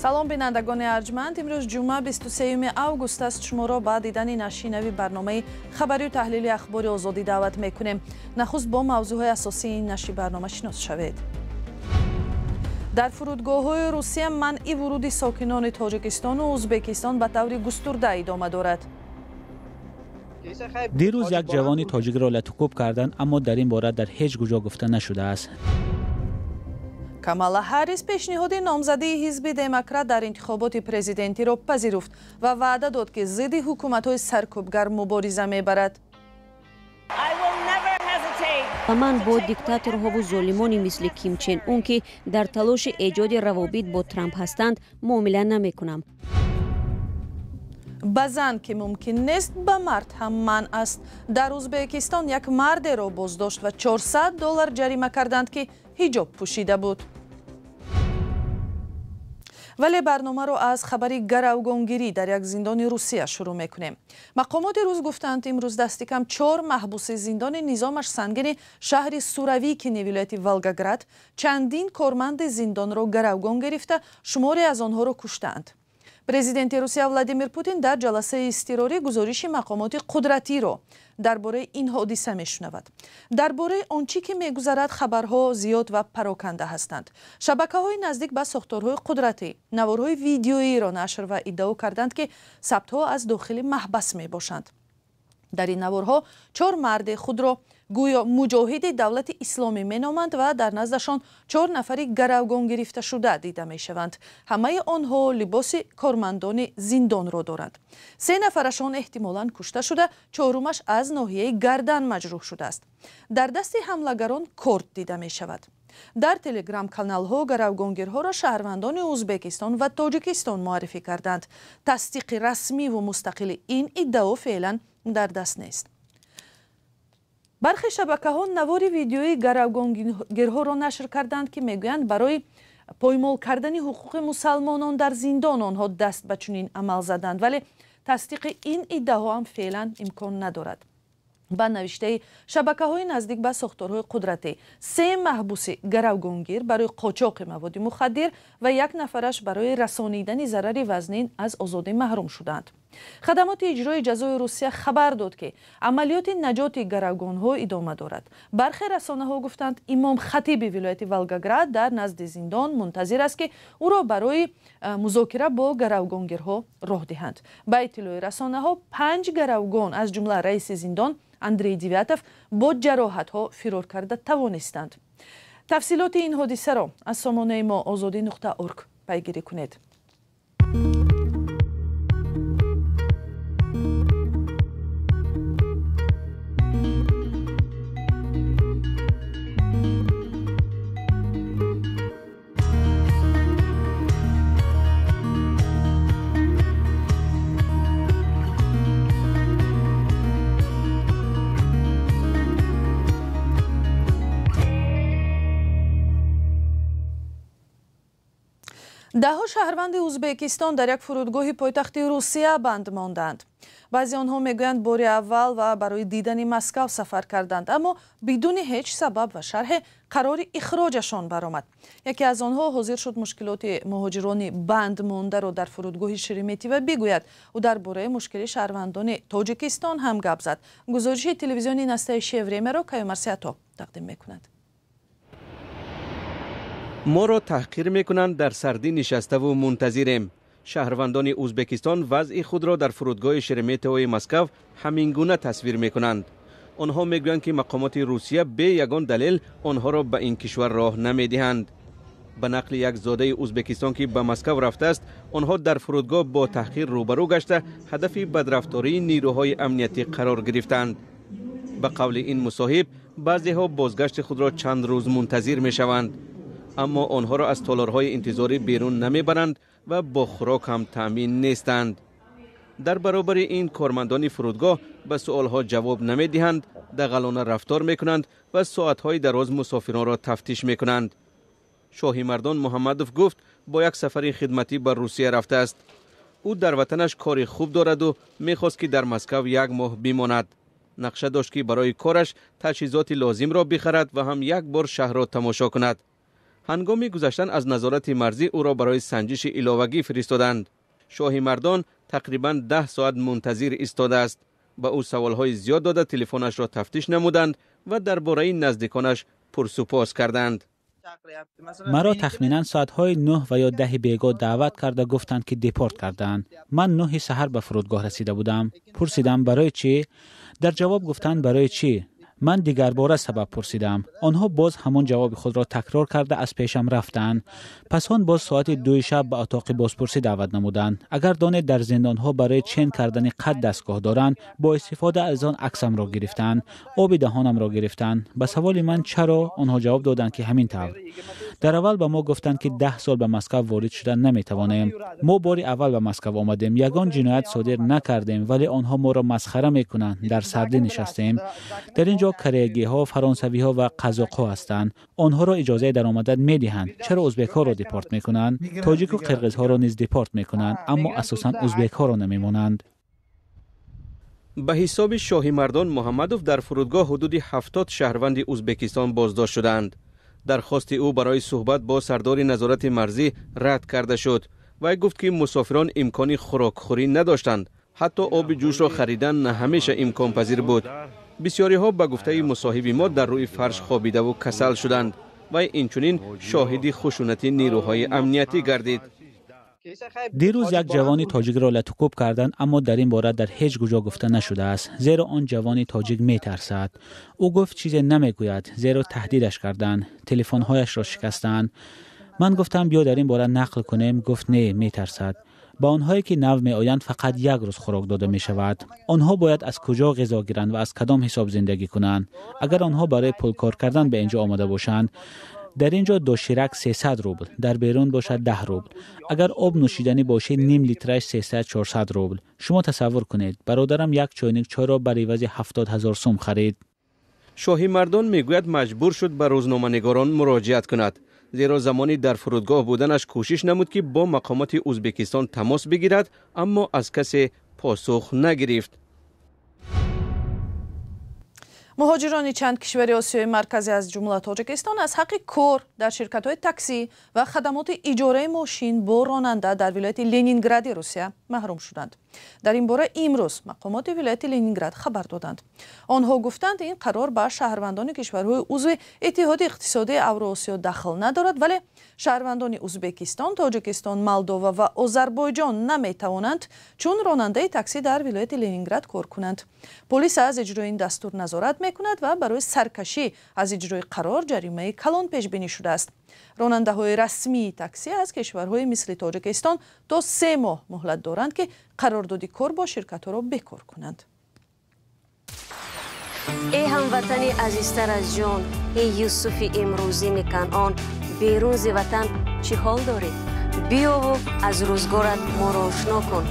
салом бинандагони арҷманд, имрӯз ҷумъа 23 август аст. шуморо ба дидани нашинави барномаи хабарию таҳлили ахбори озодӣ даъват мекунем. нахуст бо мавзӯъҳои асосии ин нашри барнома шинос шавед. дар фурудгоҳҳои русия манъи вуруди сокинони тоҷикистону ӯзбекистон ба таври густурда идома дорад. дирӯз як ҷавони тоҷикро латукуб карданд, аммо дар ин бора дар ҳеҷ куҷо гуфта нашудааст. камала ҳаррис пешниҳоди номзадии ҳизби демократ дар интихоботи президентиро пазируфт ва ваъда дод ки зидди ҳукуматҳои саркӯбгар мубориза мебарад. ва ман бо диктаторҳову золимони мисли Ким Чен Ун ки дар талоши эҷоди равобит бо Трамп ҳастанд муомила намекунам. ба зан ки мумкин нест, ба мард ҳам манъ аст. дар ӯзбекистон як мардеро боздошт ва $400 ҷарима карданд ки ҳиҷоб пӯшида буд. вале барномаро аз хабари гаравгонгирӣ дар як зиндони Русия шурӯъ мекунем. мақомоти рус гуфтанд имрӯз дасти кам 4 маҳбуси зиндони низомаш сангини шаҳри Суровикини вилояти Волгоград чандин корманди зиндонро гаравгон гирифта, шуморе аз онҳоро куштаанд. президенти Русия Владимир Путин дар ҷаласаи изтирорӣ гузориши мақомоти қудратиро дар бораи ин ҳодиса мешунавад. дар бораи он чӣ ки мегузарад хабарҳо зиёд ва пароканда ҳастанд. шабакаҳои наздик ба сохторҳои қудратӣ наворҳои видеоиро нашр ва иддао карданд ки сабтҳо аз дохили маҳбас мебошанд. дар ин наворҳо 4 марди худро гӯё муҷоҳиди давлати исломӣ меноманд ва дар наздашон 4 нафари гаравгон гирифташуда дида мешаванд. ҳамаи онҳо либоси кормандони зиндонро доранд. 3 нафарашон эҳтимолан кушта шуда, 4-умаш аз ноҳияи гардан маҷрӯҳ шудааст. дар дасти ҳамлагарон корд дида мешавад. дар телеграм-каналҳо гаравгонгирҳоро шаҳрвандони ӯзбекистон ва тоҷикистон муаррифӣ карданд. тасдиқи расмиву мустақили ин иддао феълан дар даст нест. бархи шабакаҳо навори видеои гаравгонгирҳоро нашр карданд ки мегӯянд барои поймол кардани ҳуқуқи мусалмонон дар зиндон онҳо даст ба чунин амал заданд, вале тасдиқи ин иддао ҳам феълан имкон надорад. ба навиштаи шабакаҳои наздик ба сохторҳои қудратӣ 3 маҳбуси гаравгонгир барои қочоқи маводи мухаддир ва 1 нафараш барои расонидани зарари вазнин аз озодӣ маҳрум шуданд. хадамоти иҷрои ҷазои Русия хабар дод ки амалиёти наҷоти гаравгонҳо идома дорад. бархе расонаҳо гуфтанд имом хатиби вилояти Волгоград дар назди зиндон мунтазир аст ки ӯро барои музокира бо гаравгонгирҳо роҳ диҳанд. ба иттилои расонаҳо 5 гаравгон аз ҷумла раиси зиндон Андрей Девятов бо ҷароҳатҳо фирор карда тавонистанд. тафсилоти ин ҳодисаро аз сомонаи мо озодӣ.орг пайгирӣ кунед. даҳо шаҳрванди ӯзбекистон дар як фурудгоҳи пойтахти Русия банд монданд. баъзе онҳо мегӯянд бори аввал ва барои дидани Москав сафар карданд, аммо бидуни ҳеҷ сабаб ва шарҳе қарори ихроҷашон баромад. яке аз онҳо ҳозир шуд мушкилоти муҳоҷирони банд мондаро дар фурудгоҳи Шереметьево бигӯяд. ӯ дар бораи мушкили шаҳрвандони Тоҷикистон ҳам гап зад. гузориши телевизиони Настаишия времяро Каюмарсиато тақдим мекунад. моро таҳқир мекунанд, дар сардӣ нишаставу мунтазирем. шаҳрвандони ӯзбекистон вазъи худро дар фурудгоҳи Шереметьевои Москав ҳамин гуна тасвир мекунанд. онҳо мегӯянд ки мақомоти Русия бе ягон далел онҳоро ба ин кишвар роҳ намедиҳанд. ба нақли як зодаи ӯзбекистон ки ба Москав рафтааст, онҳо дар фурудгоҳ бо таҳқир рӯбарӯ гашта ҳадафи бадрафтории нирӯҳои амниятӣ қарор гирифтанд. ба қавли ин мусоҳиб, баъзеҳо бозгашти худро чанд рӯз мунтазир мешаванд, аммо онҳоро аз толорҳои интизорӣ берун намебаранд ва бо хӯрок ҳам таъмин нестанд. дар баробари ин кормандони фурудгоҳ ба суолҳо ҷавоб намедиҳанд, дағалона рафтор мекунанд ва соатҳои дароз мусофиронро тафтиш мекунанд. шоҳи мардон Муҳаммадов гуфт бо як сафари хидматӣ ба Русия рафтааст. ӯ дар ватанаш кори хуб дораду мехост ки дар Москав 1 моҳ бимонад. нақша дошт ки барои кораш таҷҳизоти лозимро бихарад ва ҳам 1 бор шаҳрро тамошо кунад. هنگام گذشتن از نظارت مرزی او را برای سنجش علاوگی فرستادند. شاهی مردان تقریباً 10 ساعت منتظر ایستاده است. با او سوالهای زیاد داده تلفنش را تفتیش نمودند و درباره نزدیکانش پرسپاس کردند. مرا تخمینا ساعتهای 9 و یا 10 بیگاه دعوت کرده گفتند که دیپورت کردند. من 9 سحر به فرودگاه رسیده بودم. پرسیدم برای چی؟ در جواب گفتند برای چی؟ من دیگر بار سبب پرسیدم. آنها باز همان جواب خود را تکرار کرده از پیشم رفتند. پس آن باز ساعت 2 شب به اتاق بازپرسی دعوت نمودند. اگر دانه در زندان ها برای چین کردن قد دستگاه دارند، با استفاده از آن عکسم را گرفتند، آب دهانم را گرفتند. به سوال من چرا، آنها جواب دادند که همین طور. در اول به ما گفتند که 10 سال به مسکو وارد شدن نمیتوانیم. ما بار اول به مسکو آمدیم، یگان جنایت صادر نکردیم، ولی آنها ما را مسخره میکنند. در سردی نشستیم. در اینجا کره‌گی ها، فرانسوی ها و قزاق ها هستند. آنها را اجازه درآمدن میدهند. چرا ازبک ها را دیپورت میکنند؟ تاجیک و قرقیز ها را نیز دیپورت میکنند، اما اساساً ازبک ها را نمیمانند. به حساب شاهی مردان محمدوف در فرودگاه حدود 70 شهروند ازبکستان بازداشت شدند. درخواست او برای صحبت با سردار نظارت مرزی رد کرده شد. وی گفت که مسافران امکان خوراکخوری نداشتند. حتی آب جوش را خریدن نه همیشه امکان پذیر بود. بسیاری ها به گفته مصاحب ما در روی فرش خوابیده و کسل شدند و اینچنین شاهد خشونت نیروهای امنیتی گردید. دیروز یک جوان تاجیک را لطوکوب کردند، اما در این باره در هیچ کجا گفته نشده است، زیرا آن جوان تاجیک میترسد. او گفت چیزی نمیگوید، زیرا تهدیدش کردند، تلفن‌هایش را شکستند. من گفتم بیا در این باره نقل کنیم، گفت نه، میترسد. با آنهایی که نو می آیند فقط 1 روز خوراک داده می شود. آنها باید از کجا غذا گیرند و از کدام حساب زندگی کنند؟ اگر آنها برای پول کار کردن به اینجا آمده باشند، در اینجا 2 شیرک 300 روبل، در بیرون باشد 10 روبل. اگر آب نوشیدنی باشه نیم لیترش 300-400 روبل. شما تصور کنید، برادرم یک چایnik چای را برای عوض 70,000 سوم خرید. شاهی مردان میگوید مجبور شد به روزنامه‌نگاران مراجعت کند، زیرا زمانی در فرودگاه بودنش کوشش نمود که با مقامات ازبکستان تماس بگیرد، اما از کسی پاسخ نگرفت. مهاجران چند کشور آسیای مرکزی از جمله تاجیکستان از حق کار در شرکت‌های تاکسی و خدمات اجاره ماشین با راننده در ولایت لنینگراد روسیه محروم شدند. در این باره امروز مقامات ولایت لنینگراد خبر دادند. آنها گفتند این قرار به شهروندان کشورهای عضو اتحاد اقتصادی اوراسیا دخل ندارد، ولی شهروندان ازبکستان، تاجیکستان، مولدووا و آذربایجان نمیتوانند چون راننده تاکسی در ولایت لنینگراد کار کنند. پلیس از اجرای این دستور نظارت میکند و برای سرکشی از اجرای قرار جریمه کلان پیش بینی شده است. راننده های رسمی تاکسی از کشورهای مثل تاجیکستان تا 3 ماه مهلت دارند که قرارداد کار با شرکت را بکار کنند. ای هموطنی عزیزتر از جان، ای یوسف امروزی کنعان، بیرون ز وطن چی حال دارید؟ بیا و از روزگارت ما را آشنا کن.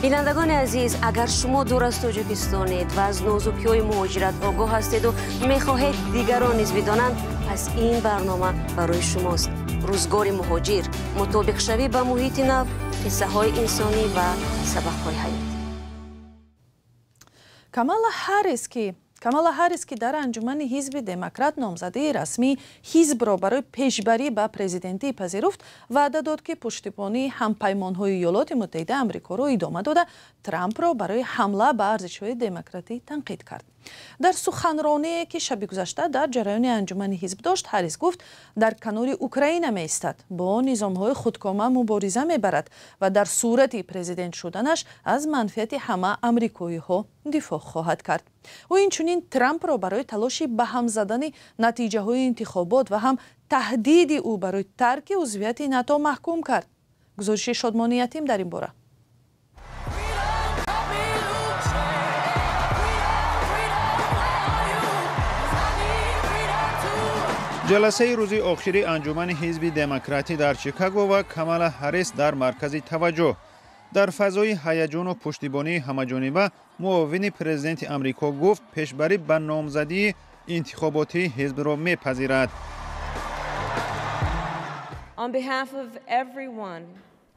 بینندگان عزیز، اگر شما دور از تاجیکستانید و از نازکی‌های مهاجرت آگاه هستید و می‌خواهید دیگران نیز بدانند، پس این برنامه برای شماست. روزگار مهاجر، مطابق شوی به محیط نو، قصه‌های انسانی و سبق‌های حیاتی. کامالا هاریس که در انجمن حزب دموکرات نامزده رسمی حزب را برای پیشبری به پرزیدنتی پذیرفت، وعده داد که پشتیبانی همپیمان‌های ایالات متحده آمریکا را ادامه داده ترامپ را برای حمله به ارزش‌های دموکراتی تنقید کرد. در سخنرانی که شب گذشته در جریان انجمن حزب داشت، هاریس گفت در کنار اوکراین می‌ایستد، با نظام‌های خودکامه مبارزه می‌برد و در صورت پرزیدنت شدنش از منفعت همه آمریکایی‌ها دفاع خواهد کرد. و اینچنین ترامپ را برای تلاشی به هم زدن نتیجه‌های انتخابات و هم تهدید او برای ترک عضویت ناتو محکوم کرد. گزارش شادمانی یتیم در این باره. جلسه روزی آخری انجمن حزب دموکراتی در شیکاگو و کامالا هاریس در مرکز توجه. در فضای هیجان و پشتیبانی همه‌جانبه، معاون پرزیدنت آمریکا گفت پیشبری به نامزدی انتخاباتی حزب را می‌پذیرد.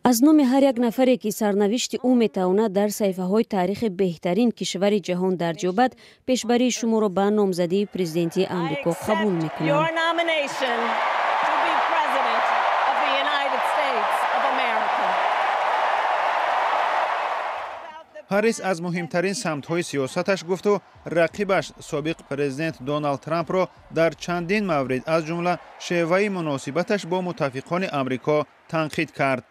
از نام هر یک نفری که سرنوشت او میتواند در صحیفه های تاریخ بهترین کشور جهان درج یابد، پیشبری شما را به نامزدی پرزیدنتی آمریکا قبول میکنم. هریس از مهمترین سمت‌های سیاستش گفت و رقیبش سابق پرزیدنت دونالد ترامپ را در چندین مورد از جمله شیوه مناسبتش با متفقان آمریکا تنقید کرد.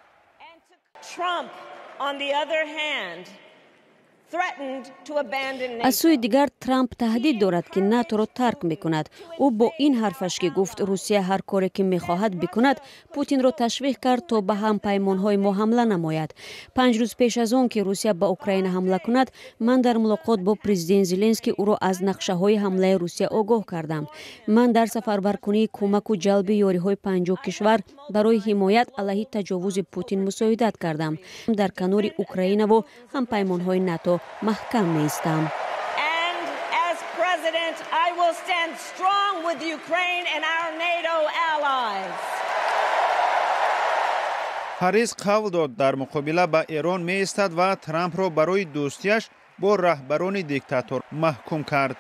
از سوی دیگر ترامپ تهدید دارد که ناتو را ترک میکند. او با این حرفش که گفت روسیه هر کاری که میخواهد بکند، پوتین را تشویق کرد تا به هم پیمانهای ما حمله نماید. 5 روز پیش از آن که روسیه به اوکراین حمله کند، من در ملاقات با پرزیدنت زلنسکی او را از نقشه های حمله روسیه آگاه کردم. من در سفربرکنی کمک و جلب یاریهای 50 کشور برای حمایت علیه تجاوز پوتین مساعدت کردم. در کنار اوکراین و هم پیمانهای ناتو محکم میستم. هریس قول داد در مقابله با ایران می ایستد و ترامپ را برای دوستیش با رهبران دیکتاتور محکوم کرد.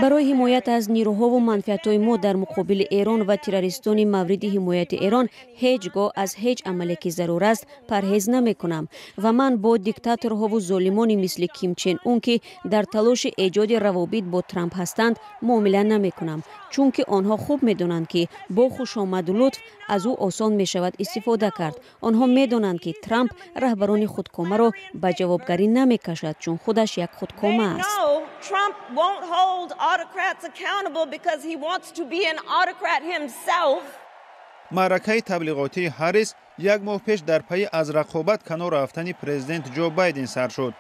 برای حمایت از نیروها و منفعت‌های ما در مقابل ایران و تروریستان مورد حمایت ایران هیچگاه از هیچ عملی که ضرور است پرهیز نمی‌کنم و من با دیکتاتورها و ظالمانی مثل کیم چن اون که در تلاش ایجاد روابط با ترامپ هستند معامله نمی‌کنم، چون که آنها خوب می‌دانند که با خوشامد و لطف از او آسان می‌شود استفاده کرد. آنها می‌دانند که ترامپ رهبران خودکامه را به جوابگری نمی‌کشد، چون خودش یک خودکامه است. Trump won't hold autocrats accountable because he wants to be an autocrat himself. معرکه تبلیغاتی هریس یک ماه پیش در پی از رقابت کنار رفتن پرزیدنت جو بایدن سر شد.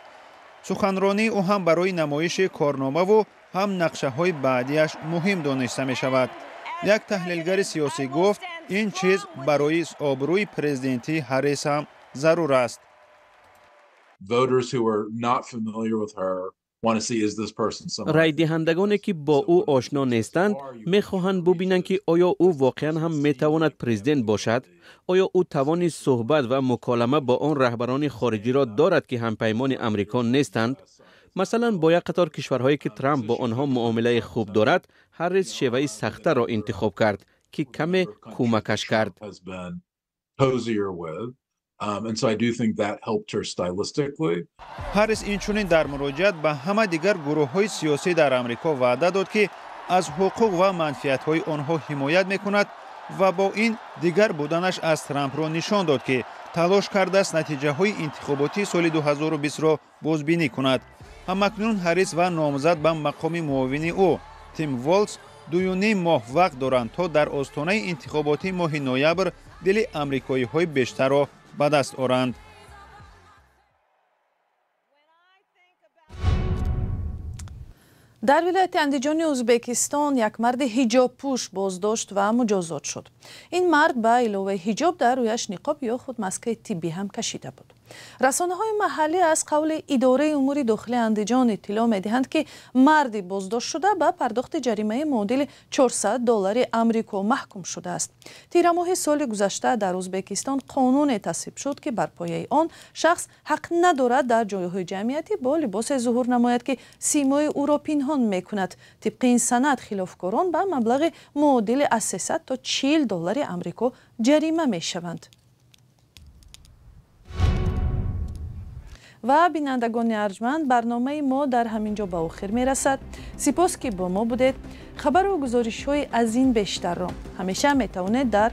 سخنرانی او هم برای نمایش کارنامه و هم نقشه های بعدیش مهم دانسته می شود. یک تحلیلگر سیاسی گفت این چیز برای آبروی پرزیدنتی هریس هم ضرور است. Voters who are not familiar with her رای دهندگانی که با او آشنا نیستند میخواهند ببینند که آیا او واقعا هم میتواند پرزیدنت باشد؟ آیا او توان صحبت و مکالمه با آن رهبران خارجی را دارد که همپیمان امریکا نیستند؟ مثلا با یک قطار کشورهایی که ترامپ با آنها معامله خوب دارد، هریس شیوه سخت‌تر را انتخاب کرد که کمی کمکش کرد. And so I do think that helped her stylistically. هریس اینچنین در مراجعت به همه دیگر گروه‌های سیاسی در آمریکا وعده داد که از حقوق و منفعت‌های آنها حمایت می‌کند و با این دیگر بودنش از ترامپ را نشان داد که تلاش کرده است نتیجه‌های انتخاباتی سال 2020 را بازبینی کند. همکنون هریس و نامزد به مقام معاون او تیم والز 2.5 ماه وقت دارند تا در آستانه انتخاباتی ماه نوامبر دل آمریکایی‌های بیشتر را به دست آورند. در ولایت اندیجان ازبکستان یک مرد حجاب پوش بازداشت و مجازات شد. این مرد به علاوه حجاب در رویش نقاب یا خود ماسک طبی هم کشیده بود. رسانه‌های محلی از قول اداره امور داخلی اندیجان اطلاع می‌دهند که مردی بازداشت شده به پرداخت جریمه معادل $400 آمریکا محکوم شده است. تیر ماه سال گذشته در ازبکستان قانون تصویب شد که بر پایه آن شخص حق ندارد در جایهای جمعیتی با لباس ظهور نماید که سیمای او را پنهان می‌کند. طبق این سند خلافکاران به مبلغ معادل از 300 تا $40 آمریکا جریمه می‌شوند. و بینندگان ارجمند، برنامه ما در همینجا به آخر می رسد. سپاس که با ما بودید. خبر و گزارش های از این بیشتر را همیشه می توانید در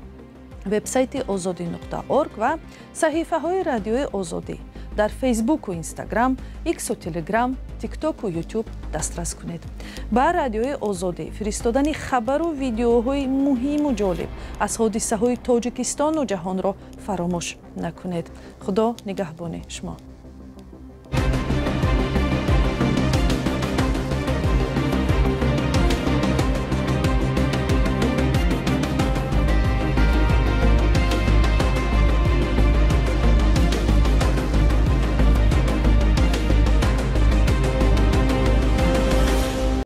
وبسایت azadi.org و صحیفه های رادیوی آزادی در فیسبوک و اینستاگرام، ایکس و تلگرام، تیک تاک و یوتیوب دسترس کنید. با رادیوی آزادی فرستادن خبر و ویدیوهای مهم و جالب از حادثه های تاجیکستان و جهان را فراموش نکنید. خدا نگهبان شما.